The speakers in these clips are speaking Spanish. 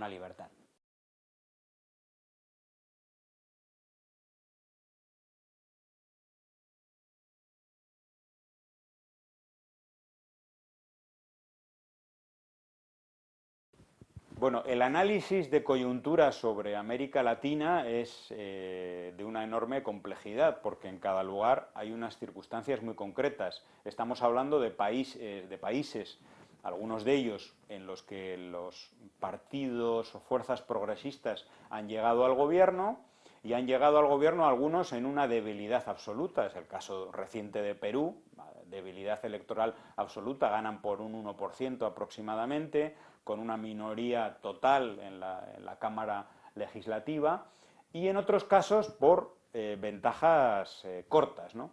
una libertad. Bueno, el análisis de coyuntura sobre América Latina es de una enorme complejidad, porque en cada lugar hay unas circunstancias muy concretas. Estamos hablando de países, algunos de ellos en los que los partidos o fuerzas progresistas han llegado al gobierno, y han llegado al gobierno algunos en una debilidad absoluta. Es el caso reciente de Perú, debilidad electoral absoluta, ganan por un 1% aproximadamente, con una minoría total en la Cámara Legislativa, y en otros casos por ventajas cortas, ¿no?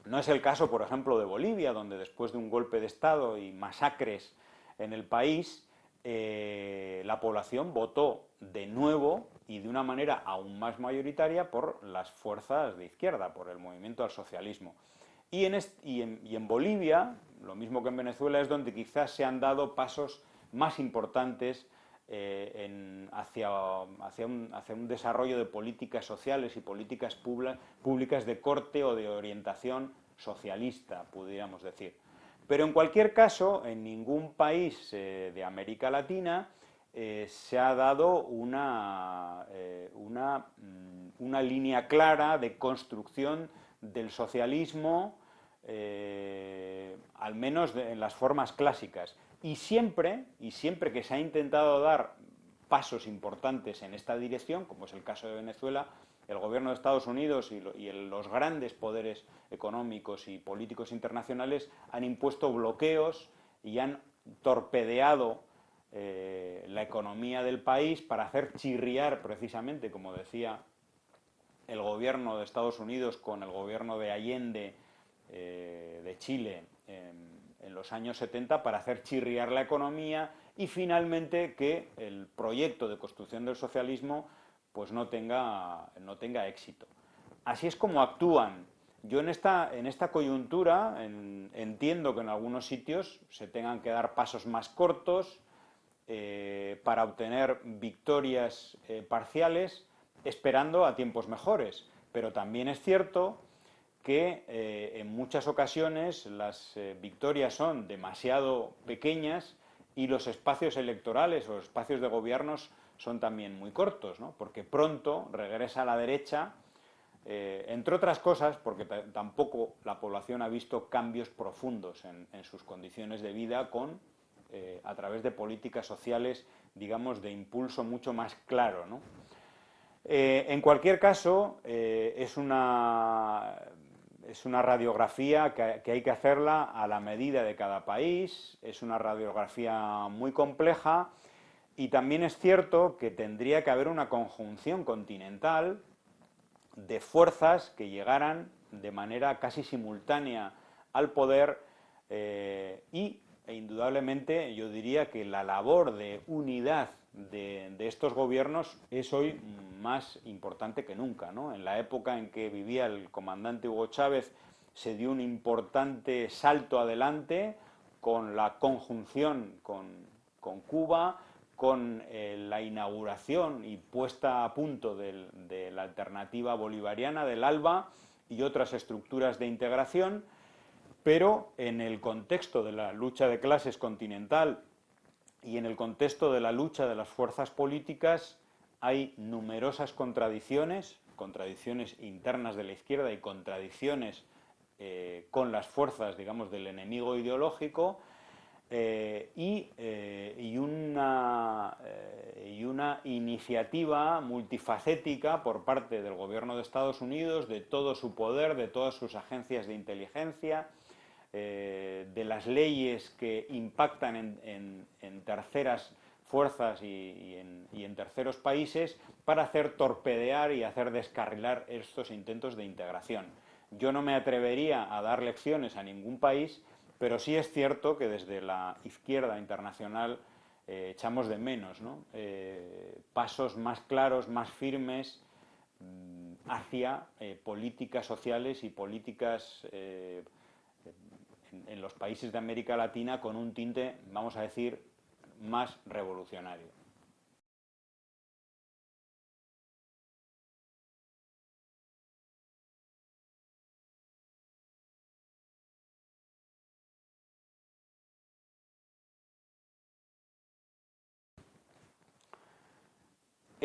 No es el caso, por ejemplo, de Bolivia, donde después de un golpe de Estado y masacres en el país, la población votó de nuevo y de una manera aún más mayoritaria por las fuerzas de izquierda, por el movimiento al socialismo. Y en Bolivia, lo mismo que en Venezuela, es donde quizás se han dado pasos más importantes hacia un desarrollo de políticas sociales y políticas públicas de corte o de orientación socialista, pudiéramos decir. Pero en cualquier caso, en ningún país de América Latina se ha dado una línea clara de construcción del socialismo, al menos en las formas clásicas. Y siempre que se ha intentado dar pasos importantes en esta dirección, como es el caso de Venezuela, el gobierno de Estados Unidos y los grandes poderes económicos y políticos internacionales han impuesto bloqueos y han torpedeado la economía del país para hacer chirriar, precisamente, como decía el gobierno de Estados Unidos con el gobierno de Allende de Chile en los años 70, para hacer chirriar la economía y finalmente que el proyecto de construcción del socialismo pues no tenga éxito. Así es como actúan. Yo en esta coyuntura entiendo que en algunos sitios se tengan que dar pasos más cortos para obtener victorias parciales, esperando a tiempos mejores. Pero también es cierto que en muchas ocasiones las victorias son demasiado pequeñas y los espacios electorales o espacios de gobiernos son también muy cortos, ¿no? Porque pronto regresa a la derecha, entre otras cosas porque tampoco la población ha visto cambios profundos en sus condiciones de vida a través de políticas sociales, digamos, de impulso mucho más claro, ¿no? En cualquier caso, es una radiografía que hay que hacerla a la medida de cada país, es una radiografía muy compleja y también es cierto que tendría que haber una conjunción continental de fuerzas que llegaran de manera casi simultánea al poder e indudablemente yo diría que la labor de unidad de estos gobiernos es hoy más importante que nunca, ¿no? En la época en que vivía el comandante Hugo Chávez se dio un importante salto adelante con la conjunción con Cuba, con la inauguración y puesta a punto de la alternativa bolivariana del ALBA y otras estructuras de integración, pero en el contexto de la lucha de clases continental y en el contexto de la lucha de las fuerzas políticas hay numerosas contradicciones internas de la izquierda y contradicciones con las fuerzas, digamos, del enemigo ideológico, y una iniciativa multifacética por parte del gobierno de Estados Unidos, de todo su poder, de todas sus agencias de inteligencia, de las leyes que impactan en terceras fuerzas y en terceros países para hacer torpedear y hacer descarrilar estos intentos de integración. Yo no me atrevería a dar lecciones a ningún país, pero sí es cierto que desde la izquierda internacional echamos de menos, ¿no? Pasos más claros, más firmes hacia políticas sociales y políticas en los países de América Latina con un tinte, vamos a decir, más revolucionario.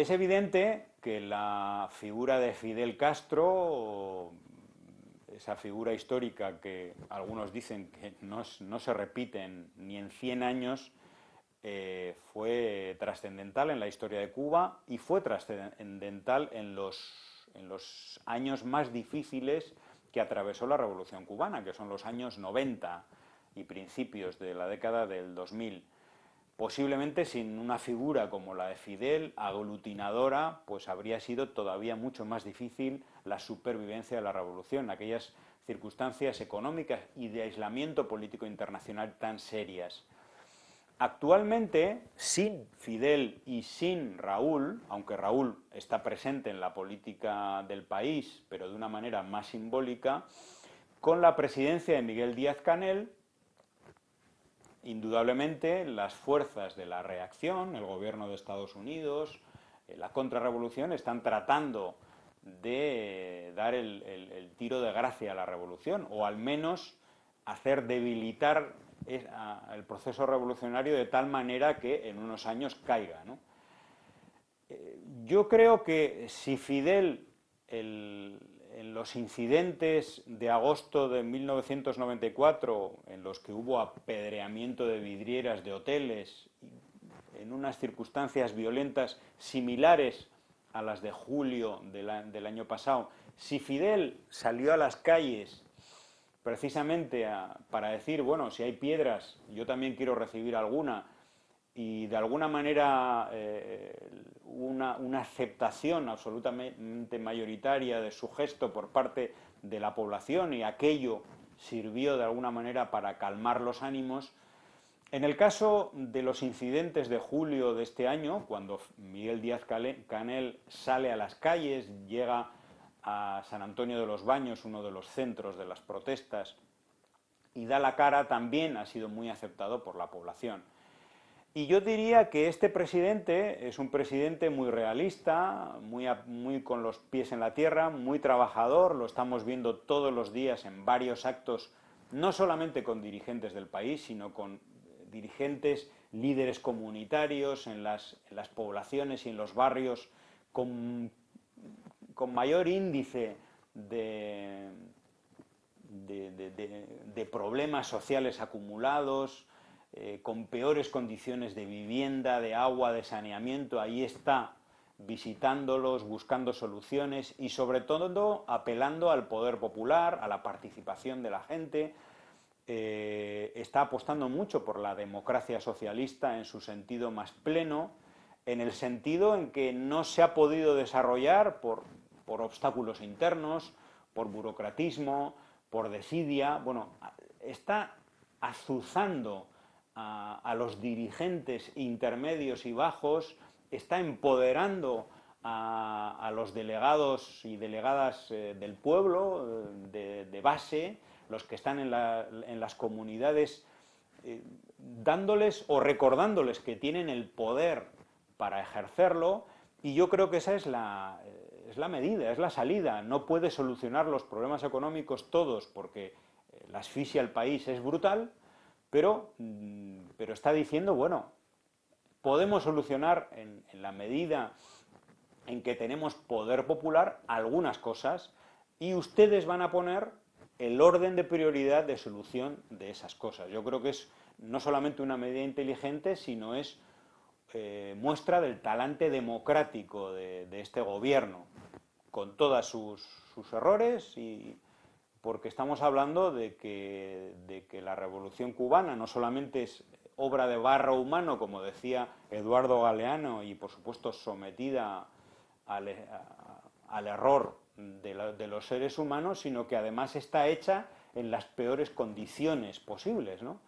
Es evidente que la figura de Fidel Castro, esa figura histórica que algunos dicen que no se repiten ni en 100 años, fue trascendental en la historia de Cuba y fue trascendental en los años más difíciles que atravesó la Revolución Cubana, que son los años 90 y principios de la década del 2000. Posiblemente sin una figura como la de Fidel, aglutinadora, pues habría sido todavía mucho más difícil la supervivencia de la revolución, aquellas circunstancias económicas y de aislamiento político internacional tan serias. Actualmente, sin Fidel y sin Raúl, aunque Raúl está presente en la política del país, pero de una manera más simbólica, con la presidencia de Miguel Díaz-Canel, indudablemente las fuerzas de la reacción, el gobierno de Estados Unidos, la contrarrevolución, están tratando de dar el tiro de gracia a la revolución, o al menos hacer debilitar el proceso revolucionario de tal manera que en unos años caiga, ¿no? Yo creo que si Fidel, en los incidentes de agosto de 1994, en los que hubo apedreamiento de vidrieras de hoteles, en unas circunstancias violentas similares a las de julio del año pasado, si Fidel salió a las calles precisamente para decir, bueno, si hay piedras, yo también quiero recibir alguna, y de alguna manera una aceptación absolutamente mayoritaria de su gesto por parte de la población, y aquello sirvió de alguna manera para calmar los ánimos. En el caso de los incidentes de julio de este año, cuando Miguel Díaz-Canel sale a las calles, llega a San Antonio de los Baños, uno de los centros de las protestas, y da la cara, también ha sido muy aceptado por la población. Y yo diría que este presidente es un presidente muy realista, muy con los pies en la tierra, muy trabajador, lo estamos viendo todos los días en varios actos, no solamente con dirigentes del país, sino con dirigentes, líderes comunitarios en las poblaciones y en los barrios con mayor índice de problemas sociales acumulados, con peores condiciones de vivienda, de agua, de saneamiento. Ahí está visitándolos, buscando soluciones y sobre todo apelando al poder popular, a la participación de la gente. Está apostando mucho por la democracia socialista en su sentido más pleno, en el sentido en que no se ha podido desarrollar por obstáculos internos, por burocratismo, por desidia. Bueno, está azuzando a los dirigentes intermedios y bajos, está empoderando a los delegados y delegadas del pueblo, de base, los que están en las comunidades, dándoles o recordándoles que tienen el poder para ejercerlo, y yo creo que esa es la medida, es la salida. No puede solucionar los problemas económicos todos porque la asfixia al país es brutal, pero está diciendo, bueno, podemos solucionar en la medida en que tenemos poder popular algunas cosas, y ustedes van a poner el orden de prioridad de solución de esas cosas. Yo creo que es no solamente una medida inteligente, sino es muestra del talante democrático de este gobierno, con todos sus errores, y porque estamos hablando de que la Revolución Cubana no solamente es obra de barro humano, como decía Eduardo Galeano, y por supuesto sometida al error de los seres humanos, sino que además está hecha en las peores condiciones posibles, ¿no?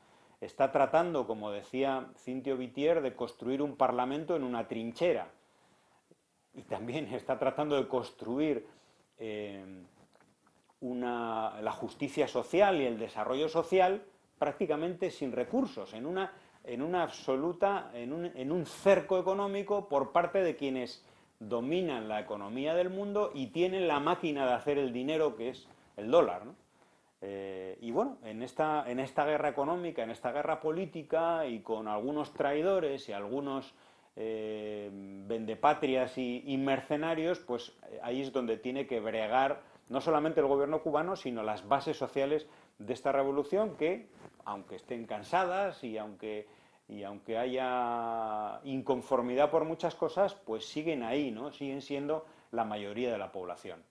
Está tratando, como decía Cintio Vitier, de construir un parlamento en una trinchera, y también está tratando de construir la justicia social y el desarrollo social prácticamente sin recursos, en un cerco económico por parte de quienes dominan la economía del mundo y tienen la máquina de hacer el dinero, que es el dólar, ¿no? Y bueno, en esta guerra económica, en esta guerra política, y con algunos traidores y algunos vendepatrias y mercenarios, pues ahí es donde tiene que bregar no solamente el gobierno cubano, sino las bases sociales de esta revolución que, aunque estén cansadas y aunque haya inconformidad por muchas cosas, pues siguen ahí, ¿no? Siguen siendo la mayoría de la población.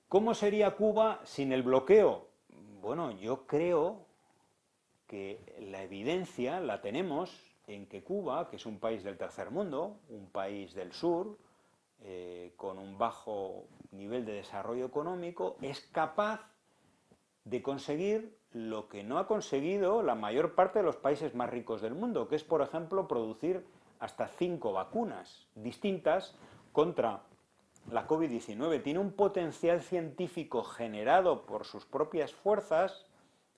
¿Cómo sería Cuba sin el bloqueo? Bueno, yo creo que la evidencia la tenemos en que Cuba, que es un país del tercer mundo, un país del sur, con un bajo nivel de desarrollo económico, es capaz de conseguir lo que no ha conseguido la mayor parte de los países más ricos del mundo, que es, por ejemplo, producir hasta 5 vacunas distintas contra la COVID-19. Tiene un potencial científico generado por sus propias fuerzas,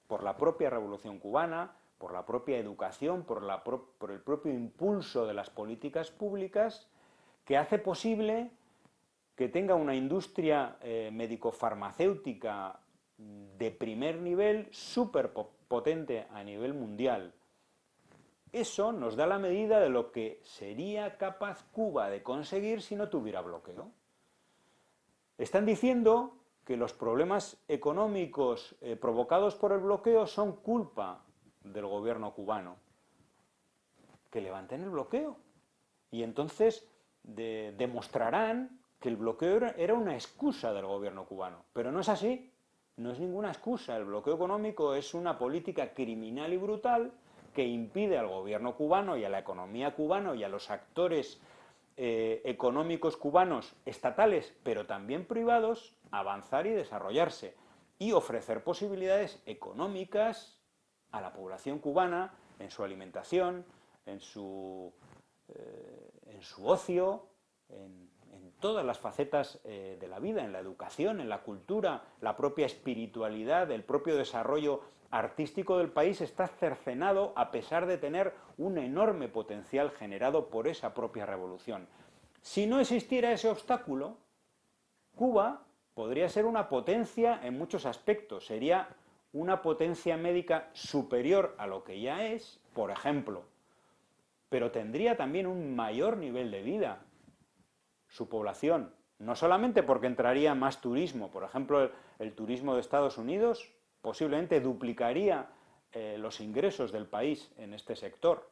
por la propia revolución cubana, por la propia educación, por el propio impulso de las políticas públicas, que hace posible que tenga una industria médico-farmacéutica de primer nivel, súper potente a nivel mundial. Eso nos da la medida de lo que sería capaz Cuba de conseguir si no tuviera bloqueo. Están diciendo que los problemas económicos provocados por el bloqueo son culpa del gobierno cubano. Que levanten el bloqueo. Y entonces demostrarán que el bloqueo era una excusa del gobierno cubano. Pero no es así. No es ninguna excusa. El bloqueo económico es una política criminal y brutal que impide al gobierno cubano y a la economía cubana y a los actores económicos cubanos, estatales, pero también privados, avanzar y desarrollarse y ofrecer posibilidades económicas a la población cubana en su alimentación, en su, en su ocio, en todas las facetas de la vida, en la educación, en la cultura, la propia espiritualidad, el propio desarrollo artístico del país está cercenado a pesar de tener un enorme potencial generado por esa propia revolución. Si no existiera ese obstáculo, Cuba podría ser una potencia en muchos aspectos, sería una potencia médica superior a lo que ya es, por ejemplo, pero tendría también un mayor nivel de vida, su población, no solamente porque entraría más turismo, por ejemplo, el turismo de Estados Unidos posiblemente duplicaría los ingresos del país en este sector,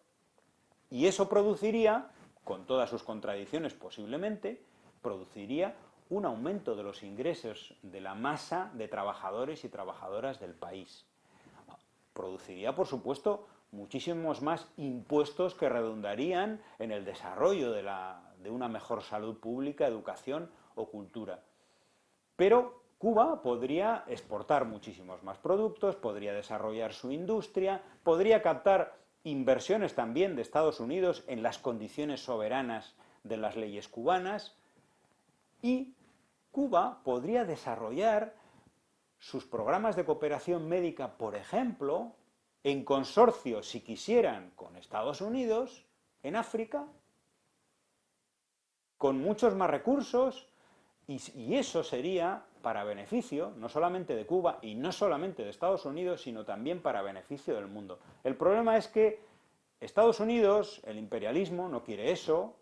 y eso produciría, con todas sus contradicciones posiblemente, produciría un aumento de los ingresos de la masa de trabajadores y trabajadoras del país. Produciría, por supuesto, muchísimos más impuestos que redundarían en el desarrollo de una mejor salud pública, educación o cultura. Pero Cuba podría exportar muchísimos más productos, podría desarrollar su industria, podría captar inversiones también de Estados Unidos en las condiciones soberanas de las leyes cubanas, y Cuba podría desarrollar sus programas de cooperación médica, por ejemplo, en consorcio, si quisieran, con Estados Unidos, en África, con muchos más recursos, y eso sería para beneficio no solamente de Cuba y no solamente de Estados Unidos, sino también para beneficio del mundo. El problema es que Estados Unidos, el imperialismo, no quiere eso,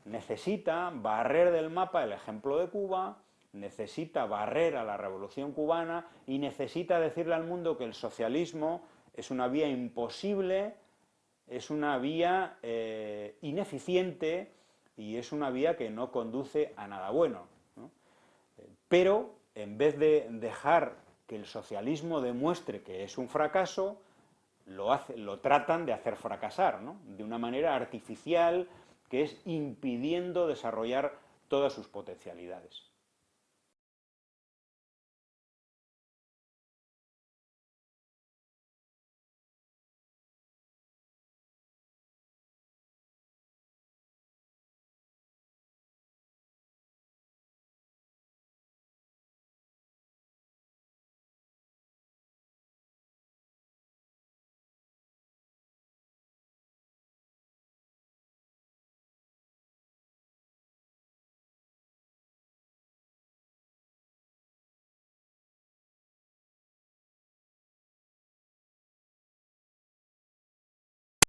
necesita barrer del mapa el ejemplo de Cuba, necesita barrer a la revolución cubana y necesita decirle al mundo que el socialismo es una vía imposible, es una vía ineficiente y es una vía que no conduce a nada bueno, ¿no? Pero en vez de dejar que el socialismo demuestre que es un fracaso, lo tratan de hacer fracasar, ¿no? De una manera artificial, que es impidiendo desarrollar todas sus potencialidades.